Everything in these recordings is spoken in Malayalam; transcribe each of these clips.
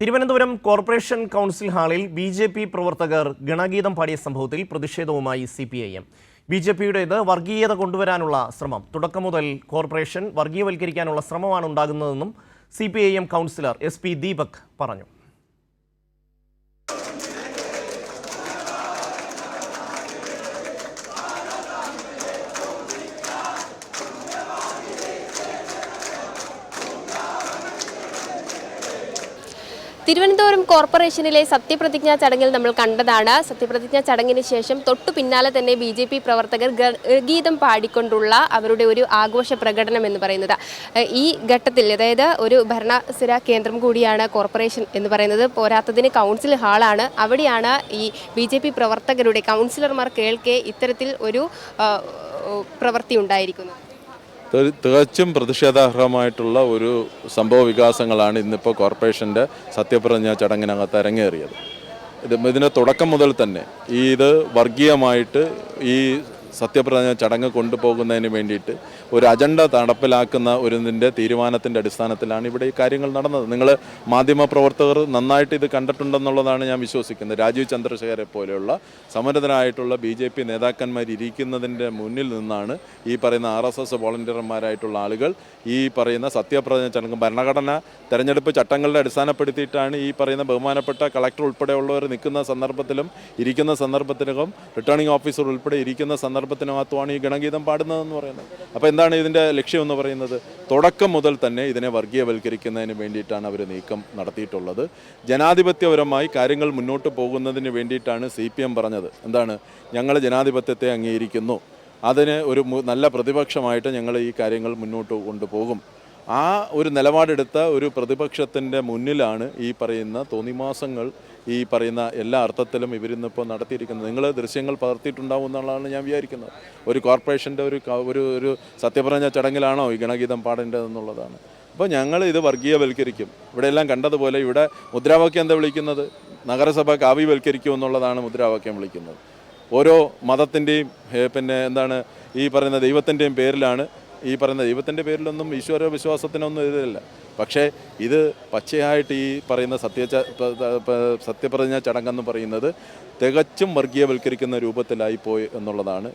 തിരുവനന്തപുരം കോർപ്പറേഷൻ കൗൺസിൽ ഹാളിൽ ബി.ജെ.പി. പ്രവർത്തകർ ഗണഗീതം പാടിയ സംഭവത്തിൽ പ്രതിഷേധവുമായി CPIM. ബി.ജെ.പിയുടേത് വർഗീയത കൊണ്ടുവരാനുള്ള ശ്രമം. തുടക്കം മുതൽ കോർപ്പറേഷൻ വർഗീയവൽക്കരിക്കാനുള്ള ശ്രമമാണ് ഉണ്ടാകുന്നതെന്നും CPIM കൗൺസിലർ SP ദീപക് പറഞ്ഞു. തിരുവനന്തപുരം കോർപ്പറേഷനിലെ സത്യപ്രതിജ്ഞാ ചടങ്ങിൽ നമ്മൾ കണ്ടതാണ്. സത്യപ്രതിജ്ഞാ ചടങ്ങിന് ശേഷം തൊട്ടു പിന്നാലെ തന്നെ BJP പ്രവർത്തകർ ഗീതം പാടിക്കൊണ്ടുള്ള അവരുടെ ഒരു ആഘോഷ പ്രകടനം എന്ന് പറയുന്നത്. ഈ ഘട്ടത്തിൽ അതായത് ഒരു ഭരണസ്ഥിര കേന്ദ്രം കൂടിയാണ് കോർപ്പറേഷൻ എന്ന് പറയുന്നത്. പോരാത്തതിന് കൗൺസിൽ ഹാളാണ്. അവിടെയാണ് ഈ BJP പ്രവർത്തകരുടെ കൗൺസിലർമാർ കേൾക്കെ ഇത്തരത്തിൽ ഒരു പ്രവൃത്തി ഉണ്ടായിരിക്കുന്നത്. തികച്ചും പ്രതിഷേധാർഹമായിട്ടുള്ള ഒരു സംഭവ വികാസങ്ങളാണ് ഇന്നിപ്പോൾ കോർപ്പറേഷൻ്റെ സത്യപ്രതിജ്ഞാ ചടങ്ങിനകത്ത് അരങ്ങേറിയത്. ഇതിൻ്റെ തുടക്കം മുതൽ തന്നെ ഇത് വർഗീയമായിട്ട് ഈ സത്യപ്രതിജ്ഞാ ചടങ്ങ് കൊണ്ടുപോകുന്നതിന് വേണ്ടിയിട്ട് ഒരു അജണ്ട നടപ്പിലാക്കുന്ന ഇതിൻ്റെ തീരുമാനത്തിൻ്റെ അടിസ്ഥാനത്തിലാണ് ഇവിടെ ഈ കാര്യങ്ങൾ നടന്നത്. നിങ്ങൾ മാധ്യമപ്രവർത്തകർ നന്നായിട്ട് ഇത് കണ്ടിട്ടുണ്ടെന്നുള്ളതാണ് ഞാൻ വിശ്വസിക്കുന്നത്. രാജീവ് ചന്ദ്രശേഖരെ പോലെയുള്ള സമരതരായിട്ടുള്ള BJP നേതാക്കന്മാർ ഇരിക്കുന്നതിൻ്റെ മുന്നിൽ നിന്നാണ് ഈ പറയുന്ന RSS വോളണ്ടിയർമാരായിട്ടുള്ള ആളുകൾ ഈ പറയുന്ന സത്യപ്രതിജ്ഞ ചടങ്ങ് ഭരണഘടന തെരഞ്ഞെടുപ്പ് ചട്ടങ്ങളുടെ അടിസ്ഥാനപ്പെടുത്തിയിട്ടാണ് ഈ പറയുന്ന ബഹുമാനപ്പെട്ട കളക്ടർ ഉൾപ്പെടെയുള്ളവർ നിൽക്കുന്ന സന്ദർഭത്തിലും ഇരിക്കുന്ന സന്ദർഭത്തിലും റിട്ടേണിംഗ് ഓഫീസർ ഉൾപ്പെടെ ഇരിക്കുന്ന സന്ദർഭത്തിനകത്തുമാണ് ഈ ഗണഗീതം പാടുന്നതെന്ന് പറയുന്നത്. അപ്പോൾ എന്താണ് ഇതിൻ്റെ ലക്ഷ്യം എന്ന് പറയുന്നത്? തുടക്കം മുതൽ തന്നെ ഇതിനെ വർഗീയവൽക്കരിക്കുന്നതിന് വേണ്ടിയിട്ടാണ് അവർ നീക്കം നടത്തിയിട്ടുള്ളത്. ജനാധിപത്യപരമായി കാര്യങ്ങൾ മുന്നോട്ട് പോകുന്നതിന് വേണ്ടിയിട്ടാണ് CPM പറഞ്ഞത്. എന്താണ്? ഞങ്ങൾ ജനാധിപത്യത്തെ അംഗീകരിക്കുന്നു, അതിന് ഒരു നല്ല പ്രതിപക്ഷമായിട്ട് ഞങ്ങൾ ഈ കാര്യങ്ങൾ മുന്നോട്ട് കൊണ്ടുപോകും. ആ ഒരു നിലപാടെടുത്ത ഒരു പ്രതിപക്ഷത്തിൻ്റെ മുന്നിലാണ് ഈ പറയുന്ന തോന്നിമാസങ്ങൾ ഈ പറയുന്ന എല്ലാ അർത്ഥത്തിലും ഇവരിന്നിപ്പോൾ നടത്തിയിരിക്കുന്നത്. നിങ്ങൾ ദൃശ്യങ്ങൾ പകർത്തിയിട്ടുണ്ടാവും എന്നുള്ളതാണ് ഞാൻ വിചാരിക്കുന്നത്. ഒരു കോർപ്പറേഷൻ്റെ ഒരു സത്യപ്രതിജ്ഞ ചടങ്ങിലാണോ ഈ ഗണഗീതം പാടേണ്ടതെന്നുള്ളതാണ്. അപ്പോൾ ഞങ്ങൾ ഇത് വർഗീയവൽക്കരിക്കും. ഇവിടെയെല്ലാം കണ്ടതുപോലെ ഇവിടെ മുദ്രാവാക്യം എന്താ വിളിക്കുന്നത്? നഗരസഭ കാവ്യവൽക്കരിക്കും എന്നുള്ളതാണ് മുദ്രാവാക്യം വിളിക്കുന്നത്. ഓരോ മതത്തിൻ്റെയും എന്താണ് ഈ പറയുന്ന ദൈവത്തിൻ്റെയും പേരിലാണ് ഈ പറയുന്ന ദൈവത്തിൻ്റെ പേരിലൊന്നും ഈശ്വര വിശ്വാസത്തിനൊന്നും ഇതില്ല. പക്ഷേ ഇത് പച്ചയായിട്ട് ഈ പറയുന്ന സത്യപ്രതിജ്ഞാ ചടങ്ങെന്ന് പറയുന്നത് തികച്ചും വർഗീയവൽക്കരിക്കുന്ന രൂപത്തിലായിപ്പോയി എന്നുള്ളതാണ്.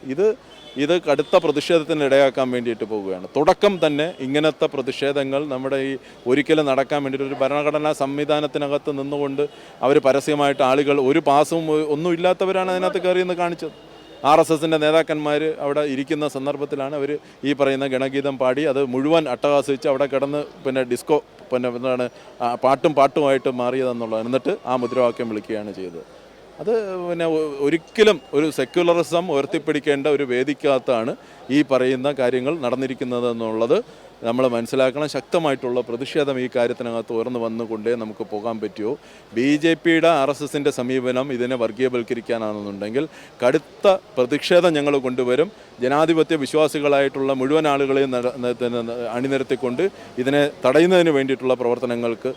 ഇത് കടുത്ത പ്രതിഷേധത്തിന് ഇടയാക്കാൻ വേണ്ടിയിട്ട് പോവുകയാണ്. തുടക്കം തന്നെ ഇങ്ങനത്തെ പ്രതിഷേധങ്ങൾ നമ്മുടെ ഈ ഒരിക്കലും നടക്കാൻ വേണ്ടിയിട്ട് ഒരു ഭരണഘടനാ സംവിധാനത്തിനകത്ത് നിന്നുകൊണ്ട് അവർ പരസ്യമായിട്ട് ആളുകൾ ഒരു പാസും ഒന്നും ഇല്ലാത്തവരാണ് അതിനകത്ത് കയറിയെന്ന് കാണിച്ചത്. RSSൻ്റെ നേതാക്കന്മാർ അവിടെ ഇരിക്കുന്ന സന്ദർഭത്തിലാണ് അവർ ഈ പറയുന്ന ഗണഗീതം പാടി അത് മുഴുവൻ അട്ടഹാസിച്ച് അവിടെ കിടന്ന് ഡിസ്കോ എന്താണ് പാട്ടുമായിട്ട് മാറിയതെന്നുള്ളത്. എന്നിട്ട് ആ മുദ്രാവാക്യം വിളിക്കുകയാണ് ചെയ്തത്. അത് ഒരിക്കലും ഒരു സെക്യുലറിസം ഉയർത്തിപ്പിടിക്കേണ്ട ഒരു വേദിക്കകത്താണ് ഈ പറയുന്ന കാര്യങ്ങൾ നടന്നിരിക്കുന്നത് എന്നുള്ളത് നമ്മൾ മനസ്സിലാക്കണം. ശക്തമായിട്ടുള്ള പ്രതിഷേധം ഈ കാര്യത്തിനകത്ത് ഉയർന്നു വന്നുകൊണ്ടേ നമുക്ക് പോകാൻ പറ്റുമോ. BJPയുടെ RSSൻ്റെ സമീപനം ഇതിനെ വർഗീയവൽക്കരിക്കാനാണെന്നുണ്ടെങ്കിൽ കടുത്ത പ്രതിഷേധം ഞങ്ങൾ കൊണ്ടുവരും. ജനാധിപത്യ വിശ്വാസികളായിട്ടുള്ള മുഴുവൻ ആളുകളെയും അണിനിരത്തിക്കൊണ്ട് ഇതിനെ തടയുന്നതിന് വേണ്ടിയിട്ടുള്ള പ്രവർത്തനങ്ങൾക്ക്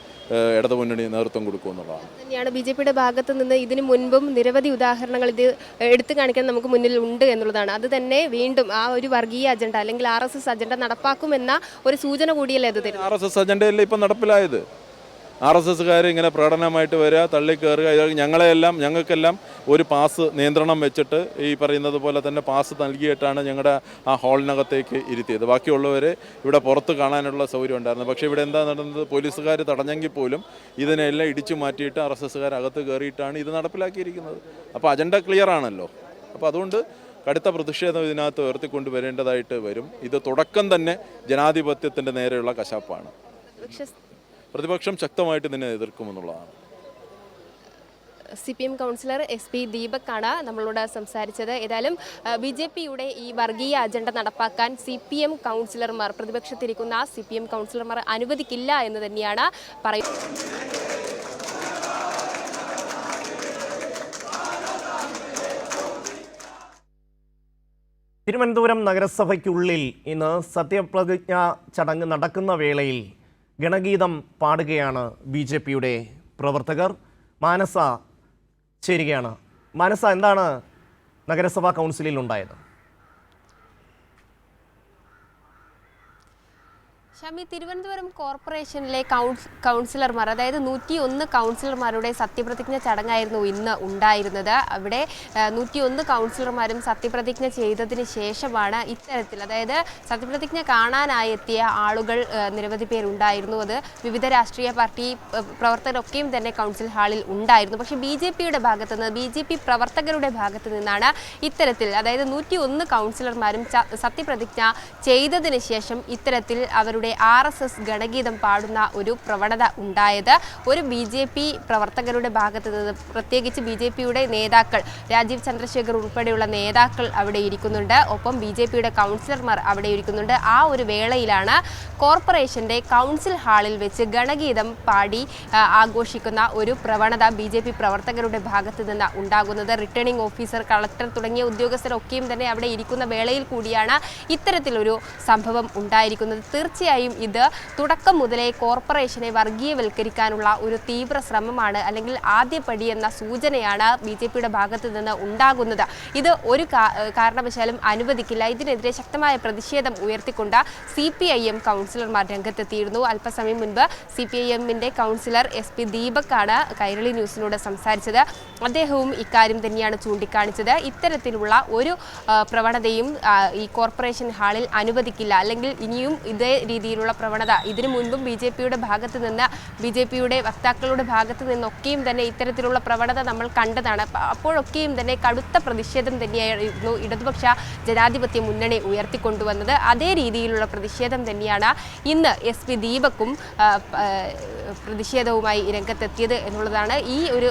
ഇടതുമുന്നണി നേതൃത്വം കൊടുക്കുമെന്നുള്ളതാണ്. തന്നെയാണ് BJPയുടെ ഭാഗത്തു നിന്ന് ഇതിനു മുൻപും നിരവധി ഉദാഹരണങ്ങൾ ഇത് എടുത്തു കാണിക്കാൻ നമുക്ക് മുന്നിൽ ഉണ്ട് എന്നുള്ളതാണ്. അത് തന്നെ വീണ്ടും ആ ഒരു വർഗീയ അജണ്ട അല്ലെങ്കിൽ RSS അജണ്ട നടപ്പാക്കുമെന്ന ഒരു സൂചന കൂടിയല്ലേ ഇത് തരുന്നത്? RSS അജണ്ടയല്ലേ ഇപ്പം നടപ്പിലായത്? RSSകാർ ഇങ്ങനെ പ്രകടനമായിട്ട് വരിക, തള്ളിക്കയറുക. ഞങ്ങൾക്കെല്ലാം ഒരു പാസ് നിയന്ത്രണം വെച്ചിട്ട് ഈ പറയുന്നത് പോലെ തന്നെ പാസ് നൽകിയിട്ടാണ് ഞങ്ങളുടെ ആ ഹാളിനകത്തേക്ക് ഇരുത്തിയത്. ബാക്കിയുള്ളവരെ ഇവിടെ പുറത്ത് കാണാനുള്ള സൗകര്യം ഉണ്ടായിരുന്നു. പക്ഷേ ഇവിടെ എന്താ നടന്നത്? പോലീസുകാർ തടഞ്ഞെങ്കിൽ പോലും ഇതിനെല്ലാം ഇടിച്ചു മാറ്റിയിട്ട് RSSകാർ അകത്ത് കയറിയിട്ടാണ് ഇത് നടപ്പിലാക്കിയിരിക്കുന്നത്. അപ്പോൾ അജണ്ട ക്ലിയർ ആണല്ലോ. അപ്പോൾ അതുകൊണ്ട് കടുത്ത പ്രതിഷേധം ഇതിനകത്ത് ഉയർത്തിക്കൊണ്ടുവരേണ്ടതായിട്ട് വരും. ഇത് തുടക്കം തന്നെ ജനാധിപത്യത്തിൻ്റെ നേരെയുള്ള കശാപ്പാണ്. പ്രതിപക്ഷം ശക്തമായിട്ട് ഇതിനെ എതിർക്കുമെന്നുള്ളതാണ്. CPM കൗൺസിലർ SP ദീപക് ആണ് നമ്മളോട് സംസാരിച്ചത്. ഏതായാലും BJPയുടെ ഈ വർഗീയ അജണ്ട നടപ്പാക്കാൻ CPM കൗൺസിലർമാർ, പ്രതിപക്ഷത്തിരിക്കുന്ന CPM കൗൺസിലർമാർ അനുവദിക്കില്ല എന്ന് തന്നെയാണ് പറയുന്നത്. തിരുവനന്തപുരം നഗരസഭയ്ക്കുള്ളിൽ ഇന്ന് സത്യപ്രതിജ്ഞാ ചടങ്ങ് നടക്കുന്ന വേളയിൽ ഗണഗീതം പാടുകയാണ് BJPയുടെ പ്രവർത്തകർ. മാനസ ചേരുകയാണ്. മാനസ, എന്താണ് നഗരസഭാ കൗൺസിലിൽ ഉണ്ടായത്? ഷമി, തിരുവനന്തപുരം കോർപ്പറേഷനിലെ കൗൺസിലർമാർ, അതായത് 101 കൗൺസിലർമാരുടെ സത്യപ്രതിജ്ഞ ചടങ്ങായിരുന്നു ഇന്ന് ഉണ്ടായിരുന്നത്. അവിടെ 101 കൗൺസിലർമാരും സത്യപ്രതിജ്ഞ ചെയ്തതിന് ശേഷമാണ് ഇത്തരത്തിൽ, അതായത് സത്യപ്രതിജ്ഞ കാണാനായി എത്തിയ ആളുകൾ നിരവധി പേരുണ്ടായിരുന്നു. അത് വിവിധ രാഷ്ട്രീയ പാർട്ടി പ്രവർത്തകരൊക്കെയും തന്നെ കൗൺസിൽ ഹാളിൽ ഉണ്ടായിരുന്നു. പക്ഷേ BJPയുടെ ഭാഗത്തു നിന്ന്, BJP പ്രവർത്തകരുടെ ഭാഗത്തു നിന്നാണ് ഇത്തരത്തിൽ, അതായത് 101 കൗൺസിലർമാരും സത്യപ്രതിജ്ഞ ചെയ്തതിന് ശേഷം ഇത്തരത്തിൽ അവരുടെ RSS ഗണഗീതം പാടുന്ന ഒരു പ്രവണത ഉണ്ടായത്. ഒരു BJP പ്രവർത്തകരുടെ ഭാഗത്ത് നിന്ന്, പ്രത്യേകിച്ച് BJPയുടെ നേതാക്കൾ, രാജീവ് ചന്ദ്രശേഖർ ഉൾപ്പെടെയുള്ള നേതാക്കൾ അവിടെ ഇരിക്കുന്നുണ്ട്. ഒപ്പം BJPയുടെ കൗൺസിലർമാർ അവിടെ ഇരിക്കുന്നുണ്ട്. ആ ഒരു വേളയിലാണ് കോർപ്പറേഷന്റെ കൗൺസിൽ ഹാളിൽ വെച്ച് ഗണഗീതം പാടി ആഘോഷിക്കുന്ന ഒരു പ്രവണത BJP പ്രവർത്തകരുടെ ഭാഗത്ത് നിന്ന് ഉണ്ടാകുന്നത്. റിട്ടേണിംഗ് ഓഫീസർ, കളക്ടർ തുടങ്ങിയ ഉദ്യോഗസ്ഥരൊക്കെയും തന്നെ അവിടെ ഇരിക്കുന്ന വേളയിൽ കൂടിയാണ് ഇത്തരത്തിലൊരു സംഭവം ഉണ്ടായിരിക്കുന്നത്. തീർച്ചയായും ഇത് തുടക്കം മുതലേ കോർപ്പറേഷനെ വർഗീയവൽക്കരിക്കാനുള്ള ഒരു തീവ്ര ശ്രമമാണ്, അല്ലെങ്കിൽ ആദ്യപടി എന്ന സൂചനയാണ് BJPയുടെ ഭാഗത്ത് നിന്ന് ഉണ്ടാകുന്നത്. ഇത് ഒരു കാരണവശാലും അനുവദിക്കില്ല. ഇതിനെതിരെ ശക്തമായ പ്രതിഷേധം ഉയർത്തിക്കൊണ്ട് CPIM കൗൺസിലർമാർ രംഗത്തെത്തിയിരുന്നു. അല്പസമയം മുൻപ് CPIMന്റെ കൗൺസിലർ SP ദീപക്കാണ് കൈരളി ന്യൂസിനോട് സംസാരിച്ചത്. അദ്ദേഹവും ഇക്കാര്യം തന്നെയാണ് ചൂണ്ടിക്കാണിച്ചത്. ഇത്തരത്തിലുള്ള ഒരു പ്രവണതയും ഈ കോർപ്പറേഷൻ ഹാളിൽ അനുവദിക്കില്ല, അല്ലെങ്കിൽ ഇനിയും ഇതേ രീതിയിലുള്ള പ്രവണത ഇതിനു മുൻപും BJPയുടെ ഭാഗത്ത് നിന്ന്, BJPയുടെ വക്താക്കളുടെ ഭാഗത്ത് നിന്നൊക്കെയും തന്നെ ഇത്തരത്തിലുള്ള പ്രവണത നമ്മൾ കണ്ടതാണ്. അപ്പോഴൊക്കെയും തന്നെ കടുത്ത പ്രതിഷേധം തന്നെയായിരുന്നു ഇടതുപക്ഷ ജനാധിപത്യ മുന്നണി ഉയർത്തിക്കൊണ്ടുവന്നത്. അതേ രീതിയിലുള്ള പ്രതിഷേധം തന്നെയാണ് ഇന്ന് SP ദീപക്കും പ്രതിഷേധവുമായി രംഗത്തെത്തിയത് എന്നുള്ളതാണ്. ഈ ഒരു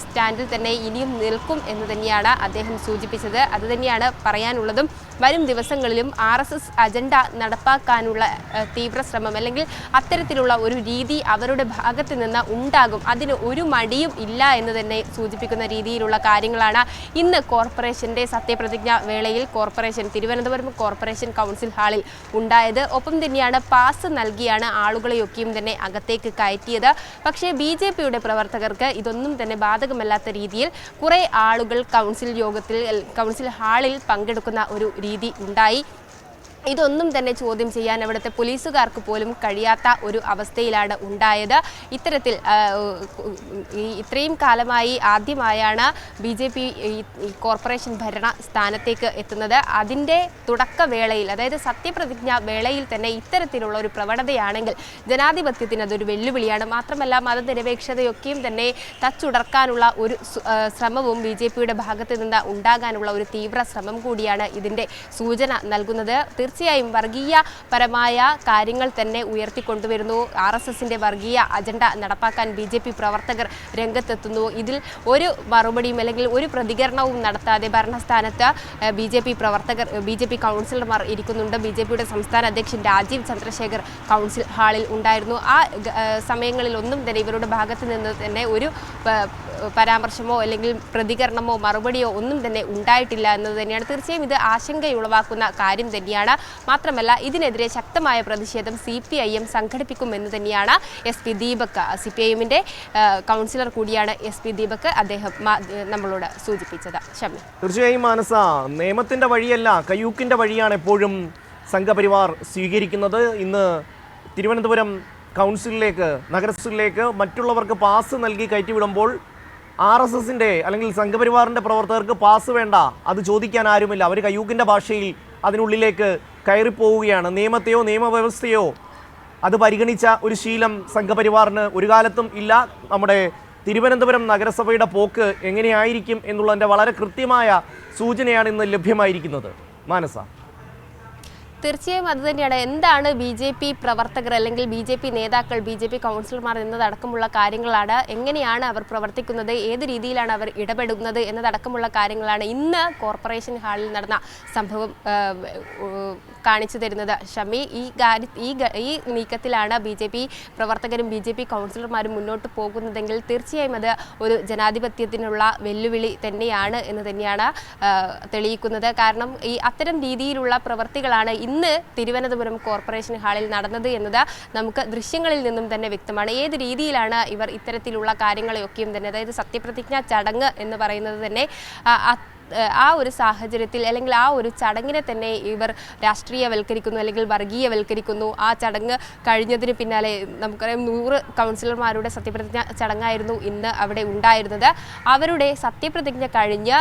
സ്റ്റാൻഡിൽ തന്നെ ഇനിയും നിൽക്കും എന്ന് തന്നെയാണ് അദ്ദേഹം സൂചിപ്പിച്ചത്. അതുതന്നെയാണ് പറയാനുള്ളതും. വരും ദിവസങ്ങളിലും RSS അജണ്ട നടപ്പാക്കാനുള്ള തീവ്ര ശ്രമം, അല്ലെങ്കിൽ അത്തരത്തിലുള്ള ഒരു രീതി അവരുടെ ഭാഗത്ത് നിന്ന് ഉണ്ടാകും. അതിന് ഒരു മടിയും ഇല്ല എന്ന് തന്നെ സൂചിപ്പിക്കുന്ന രീതിയിലുള്ള കാര്യങ്ങളാണ് ഇന്ന് കോർപ്പറേഷന്റെ സത്യപ്രതിജ്ഞ വേളയിൽ തിരുവനന്തപുരം കോർപ്പറേഷൻ കൗൺസിൽ ഹാളിൽ ഉണ്ടായത്. ഒപ്പം തന്നെയാണ് പാസ് നൽകിയാണ് ആളുകളെയൊക്കെയും തന്നെ അകത്തേക്ക് കയറ്റിയത്. പക്ഷേ BJPയുടെ പ്രവർത്തകർക്ക് ഇതൊന്നും തന്നെ ബാധകമല്ലാത്ത രീതിയിൽ കുറേ ആളുകൾ കൗൺസിൽ ഹാളിൽ പങ്കെടുക്കുന്ന ഒരു രീതി ഉണ്ടായി. ഇതൊന്നും തന്നെ ചോദ്യം ചെയ്യാൻ അവിടുത്തെ പോലീസുകാർക്ക് പോലും കഴിയാത്ത ഒരു അവസ്ഥയിലാണ് ഉണ്ടായത്. ഇത്തരത്തിൽ ഇത്രയും കാലമായി ആദ്യമായാണ് BJP ഈ കോർപ്പറേഷൻ ഭരണ സ്ഥാനത്തേക്ക് എത്തുന്നത്. അതിൻ്റെ തുടക്കവേളയിൽ, അതായത് സത്യപ്രതിജ്ഞ വേളയിൽ തന്നെ ഇത്തരത്തിലുള്ള ഒരു പ്രവണതയാണെങ്കിൽ ജനാധിപത്യത്തിന് അതൊരു വെല്ലുവിളിയാണ്. മാത്രമല്ല മതനിരപേക്ഷതയൊക്കെയും തന്നെ തച്ചുടർക്കാനുള്ള ഒരു ശ്രമവും BJPയുടെ ഭാഗത്ത് നിന്ന് ഉണ്ടാകാനുള്ള ഒരു തീവ്ര ശ്രമം കൂടിയാണ് ഇതിൻ്റെ സൂചന നൽകുന്നത്. തീർച്ചയായും വർഗീയപരമായ കാര്യങ്ങൾ തന്നെ ഉയർത്തിക്കൊണ്ടുവരുന്നു. RSSന്റെ വർഗീയ അജണ്ട നടപ്പാക്കാൻ BJP പ്രവർത്തകർ രംഗത്തെത്തുന്നു. ഇതിൽ ഒരു മറുപടിയും അല്ലെങ്കിൽ ഒരു പ്രതികരണവും നടത്താതെ ഭരണസ്ഥാനത്ത് BJP കൗൺസിലർമാർ ഇരിക്കുന്നുണ്ട്. BJPയുടെ സംസ്ഥാന അധ്യക്ഷൻ രാജീവ് ചന്ദ്രശേഖർ കൗൺസിൽ ഹാളിൽ ഉണ്ടായിരുന്നു. ആ സമയങ്ങളിലൊന്നും തന്നെ ഇവരുടെ ഭാഗത്ത് നിന്ന് തന്നെ ഒരു പരാമർശമോ അല്ലെങ്കിൽ പ്രതികരണമോ മറുപടിയോ ഒന്നും തന്നെ ഉണ്ടായിട്ടില്ല എന്നത് തന്നെയാണ്. തീർച്ചയായും ഇത് ആശങ്കയുളവാക്കുന്ന കാര്യം തന്നെയാണ്. മാത്രമല്ല ഇതിനെതിരെ ശക്തമായ പ്രതിഷേധം CPIM സംഘടിപ്പിക്കുമെന്ന് തന്നെയാണ് SP ദീപക്, CPIMന്റെ കൗൺസിലർ കൂടിയാണ് SP ദീപക്, അദ്ദേഹം നമ്മളോട് സൂചിപ്പിച്ചത്. ഷമി, തീർച്ചയായും മാനസ, നിയമത്തിന്റെ വഴിയല്ല കയ്യൂക്കിന്റെ വഴിയാണ് എപ്പോഴും സംഘപരിവാർ സ്വീകരിക്കുന്നത്. ഇന്ന് തിരുവനന്തപുരം കൗൺസിലിലേക്ക്, നഗരസഭയിലേക്ക് മറ്റുള്ളവർക്ക് പാസ് നൽകി കയറ്റിവിടുമ്പോൾ RSSന്റെ അല്ലെങ്കിൽ സംഘപരിവാറിൻ്റെ പ്രവർത്തകർക്ക് പാസ് വേണ്ട, അത് ചോദിക്കാൻ ആരുമില്ല. അവർ കയ്യൂക്കിൻ്റെ ഭാഷയിൽ അതിനുള്ളിലേക്ക് കയറിപ്പോവുകയാണ്. നിയമത്തെയോ നിയമവ്യവസ്ഥയോ അത് പരിഗണിച്ച ഒരു ശീലം സംഘപരിവാറിന് ഒരു കാലത്തും ഇല്ല. നമ്മുടെ തിരുവനന്തപുരം നഗരസഭയുടെ പോക്ക് എങ്ങനെയായിരിക്കും എന്നുള്ളതിൻ്റെ വളരെ കൃത്യമായ സൂചനയാണ് ഇന്ന് ലഭ്യമായിരിക്കുന്നത്. മാനസ, തീർച്ചയായും അതുതന്നെയാണ്. എന്താണ് BJP പ്രവർത്തകർ അല്ലെങ്കിൽ BJP നേതാക്കൾ, BJP കൗൺസിലർമാർ എന്നതടക്കമുള്ള കാര്യങ്ങളാണ്. എങ്ങനെയാണ് അവർ പ്രവർത്തിക്കുന്നത്, ഏത് രീതിയിലാണ് അവർ ഇടപെടുന്നത് എന്നതടക്കമുള്ള കാര്യങ്ങളാണ് ഇന്ന് കോർപ്പറേഷൻ ഹാളിൽ നടന്ന സംഭവം കാണിച്ചു തരുന്നത്. ഷമി, ഈ നീക്കത്തിലാണ് BJP പ്രവർത്തകരും BJP കൗൺസിലർമാരും മുന്നോട്ട് പോകുന്നതെങ്കിൽ തീർച്ചയായും അത് ഒരു ജനാധിപത്യത്തിനുള്ള വെല്ലുവിളി തന്നെയാണ് എന്ന് തന്നെയാണ് തെളിയിക്കുന്നത്. കാരണം അത്തരം രീതിയിലുള്ള പ്രവർത്തികളാണ് ഇന്ന് തിരുവനന്തപുരം കോർപ്പറേഷൻ ഹാളിൽ നടന്നത് എന്നത് നമുക്ക് ദൃശ്യങ്ങളിൽ നിന്നും തന്നെ വ്യക്തമാണ്. ഏത് രീതിയിലാണ് ഇവർ ഇത്തരത്തിലുള്ള കാര്യങ്ങളെയൊക്കെയും തന്നെ, അതായത് സത്യപ്രതിജ്ഞാ ചടങ്ങ് എന്ന് പറയുന്നത് തന്നെ ആ ഒരു സാഹചര്യത്തിൽ അല്ലെങ്കിൽ ആ ഒരു ചടങ്ങിനെ തന്നെ ഇവർ രാഷ്ട്രീയവൽക്കരിക്കുന്നു അല്ലെങ്കിൽ വർഗീയവൽക്കരിക്കുന്നു. ആ ചടങ്ങ് കഴിഞ്ഞതിന് പിന്നാലെ നമുക്കറിയാം 100 കൗൺസിലർമാരുടെ സത്യപ്രതിജ്ഞ ചടങ്ങായിരുന്നു ഇന്ന് അവിടെ ഉണ്ടായിരുന്നത്. അവരുടെ സത്യപ്രതിജ്ഞ കഴിഞ്ഞ്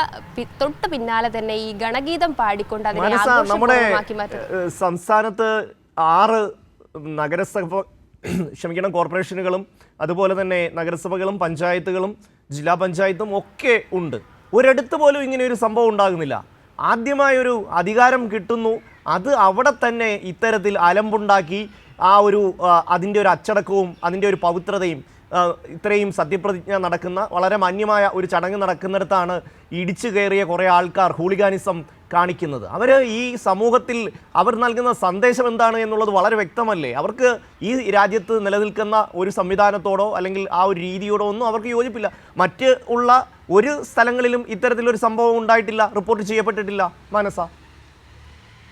തൊട്ട് പിന്നാലെ തന്നെ ഈ ഗണഗീതം പാടിക്കൊണ്ട് അതിനെ ആഘോഷപൂർവ്വമാക്കി മാറ്റുന്നു. സംസ്ഥാനത്ത് 6 കോർപ്പറേഷനുകളും അതുപോലെ തന്നെ നഗരസഭകളും പഞ്ചായത്തുകളും ജില്ലാ പഞ്ചായത്തും ഒക്കെ ഉണ്ട്. ഒരിടത്ത് പോലും ഇങ്ങനെ ഒരു സംഭവം ഉണ്ടാകുന്നില്ല. ആദ്യമായൊരു അധികാരം കിട്ടുന്നു, അത് അവിടെ തന്നെ ഇത്തരത്തിൽ അലമ്പുണ്ടാക്കി അതിൻ്റെ ഒരു അച്ചടക്കവും അതിൻ്റെ ഒരു പവിത്രതയും ഇത്രയും സത്യപ്രതിജ്ഞ നടക്കുന്ന വളരെ മാന്യമായ ഒരു ചടങ്ങ് നടക്കുന്നിടത്താണ് ഇടിച്ചു കയറിയ കുറേ ആൾക്കാർ ഹൂളിഗാനിസം കാണിക്കുന്നത്. അവർ ഈ സമൂഹത്തിൽ അവർ നൽകുന്ന സന്ദേശം എന്താണ് എന്നുള്ളത് വളരെ വ്യക്തമല്ലേ? അവർക്ക് ഈ രാജ്യത്ത് നിലനിൽക്കുന്ന ഒരു സംവിധാനത്തോടോ അല്ലെങ്കിൽ ആ ഒരു രീതിയോടോ ഒന്നും അവർക്ക് യോജിപ്പില്ല. മറ്റ് ഉള്ള ഒരു സ്ഥലങ്ങളിലും ഇത്തരത്തിലൊരു സംഭവം ഉണ്ടായിട്ടില്ല, റിപ്പോർട്ട് ചെയ്യപ്പെട്ടിട്ടില്ല. മാനസ,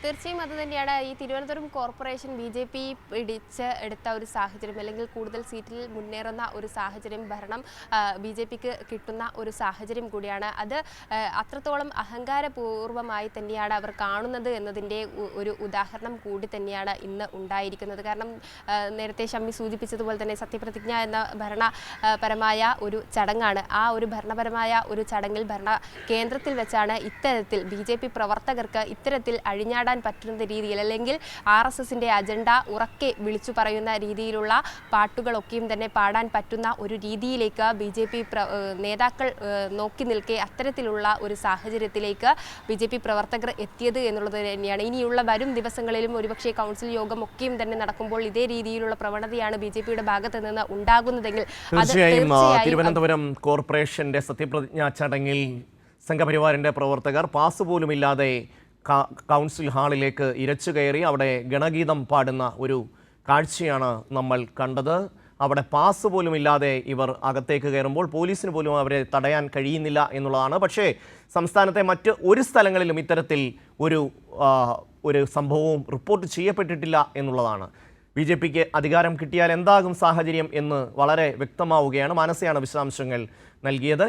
തീർച്ചയായും അത് തന്നെയാണ്. ഈ തിരുവനന്തപുരം കോർപ്പറേഷൻ BJP പിടിച്ച് എടുത്ത ഒരു സാഹചര്യം അല്ലെങ്കിൽ കൂടുതൽ സീറ്റിൽ മുന്നേറുന്ന ഒരു സാഹചര്യം, ഭരണം BJPക്ക് കിട്ടുന്ന ഒരു സാഹചര്യം കൂടിയാണ്. അത് അത്രത്തോളം അഹങ്കാരപൂർവ്വമായി തന്നെയാണ് അവർ കാണുന്നത് എന്നതിൻ്റെ ഒരു ഉദാഹരണം കൂടി തന്നെയാണ് ഇന്ന് ഉണ്ടായിരിക്കുന്നത്. കാരണം നേരത്തെ ഷമ്മി സൂചിപ്പിച്ചതുപോലെ തന്നെ സത്യപ്രതിജ്ഞ എന്ന ഭരണപരമായ ഒരു ചടങ്ങാണ്. ആ ഒരു ഭരണപരമായ ഒരു ചടങ്ങിൽ കേന്ദ്രത്തിൽ വെച്ചാണ് ഇത്തരത്തിൽ BJP പ്രവർത്തകർക്ക് ഇത്തരത്തിൽ അഴിഞ്ഞാടാൻ പറ്റുന്ന രീതിയിൽ അല്ലെങ്കിൽ RSSന്റെ അജണ്ട ഉറക്കെ വിളിച്ചു പറയുന്ന രീതിയിലുള്ള പാട്ടുകളൊക്കെയും തന്നെ പാടാൻ പറ്റുന്ന ഒരു രീതിയിലേക്ക് BJP നേതാക്കൾ നോക്കി നിൽക്കെ അത്തരത്തിലുള്ള ഒരു സാഹചര്യത്തിലേക്ക് BJP പ്രവർത്തകർ എത്തിയത് എന്നുള്ളത് തന്നെയാണ്. ഇനിയുള്ള വരും ദിവസങ്ങളിലും ഒരുപക്ഷെ കൗൺസിൽ യോഗം ഒക്കെയും തന്നെ നടക്കുമ്പോൾ ഇതേ രീതിയിലുള്ള പ്രവണതയാണ് BJPയുടെ ഭാഗത്ത് നിന്ന് ഉണ്ടാകുന്നതെങ്കിൽ തീർച്ചയായും തിരുവനന്തപുരം കോർപ്പറേഷന്റെ സത്യപ്രതിജ്ഞാ ചടങ്ങിൽ സംഘപരിവാറിന്റെ പ്രവർത്തകർ പാസ് പോലുമില്ലാതെ കൗൺസിൽ ഹാളിലേക്ക് ഇരച്ചു കയറി അവിടെ ഗണഗീതം പാടുന്ന ഒരു കാഴ്ചയാണ് നമ്മൾ കണ്ടത്. അവിടെ പാസ് പോലുമില്ലാതെ ഇവർ അകത്തേക്ക് കയറുമ്പോൾ പോലീസിന് പോലും അവരെ തടയാൻ കഴിയുന്നില്ല എന്നുള്ളതാണ്. പക്ഷേ സംസ്ഥാനത്തെ മറ്റ് ഒരു സ്ഥലങ്ങളിലും ഇത്തരത്തിൽ ഒരു സംഭവവും റിപ്പോർട്ട് ചെയ്യപ്പെട്ടിട്ടില്ല എന്നുള്ളതാണ്. BJPക്ക് അധികാരം കിട്ടിയാൽ എന്താകും സാഹചര്യം എന്ന് വളരെ വ്യക്തമാവുകയാണ്. മാനസയാണ് വിശദാംശങ്ങൾ നൽകിയത്.